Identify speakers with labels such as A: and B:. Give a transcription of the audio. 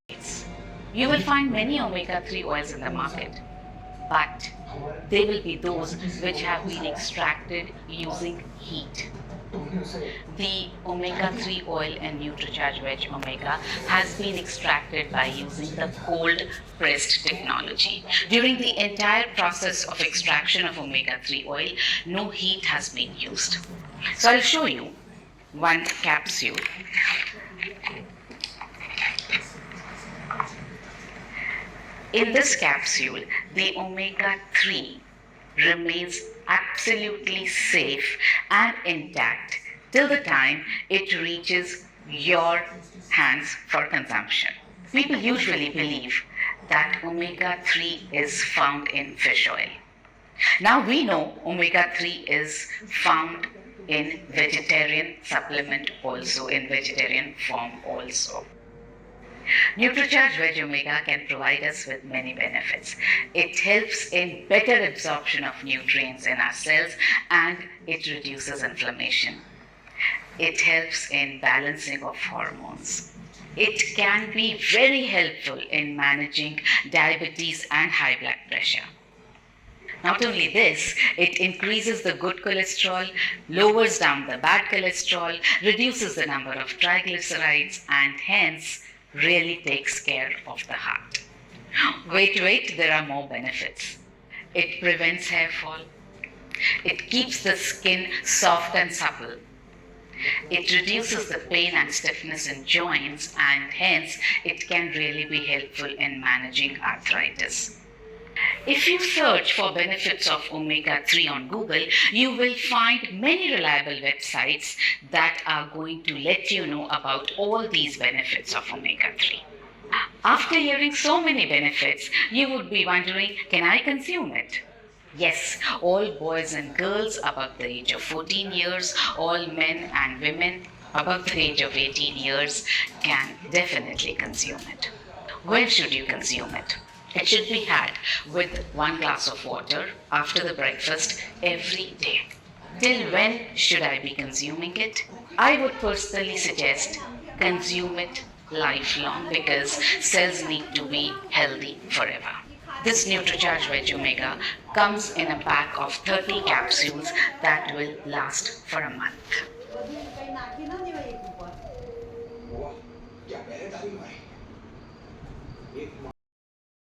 A: You will find many omega-3 oils in the market, but they will be those which have been extracted using heat. The omega-3 oil and NutriCharge Veg Omega has been extracted by using the cold pressed technology. During the entire process of extraction of omega-3 oil, no heat has been used. So I'll show you one capsule. In this capsule, the omega-3 remains absolutely safe and intact till the time it reaches your hands for consumption. People usually believe that omega-3 is found in fish oil. Now we know omega-3 is found in vegetarian supplement also, in vegetarian form also. NutriCharge Veg Omega can provide us with many benefits. It helps in better absorption of nutrients in our cells and it reduces inflammation. It helps in balancing of hormones. It can be very helpful in managing diabetes and high blood pressure. Not only this, it increases the good cholesterol, lowers down the bad cholesterol, reduces the number of triglycerides, and hence really takes care of the heart. Wait, there are more benefits. It prevents hair fall. It keeps the skin soft and supple. It reduces the pain and stiffness in joints, and hence it can really be helpful in managing arthritis. If you search for benefits of omega-3 on Google, you will find many reliable websites that are going to let you know about all these benefits of omega-3. After hearing so many benefits, you would be wondering, can I consume it? Yes, all boys and girls above the age of 14 years, all men and women above the age of 18 years can definitely consume it. When should you consume it? It should be had with 1 glass of water after the breakfast every day. Till when should I be consuming it? I would personally suggest consume it lifelong because cells need to be healthy forever. This NutriCharge Veg Omega comes in a pack of 30 capsules that will last for a month.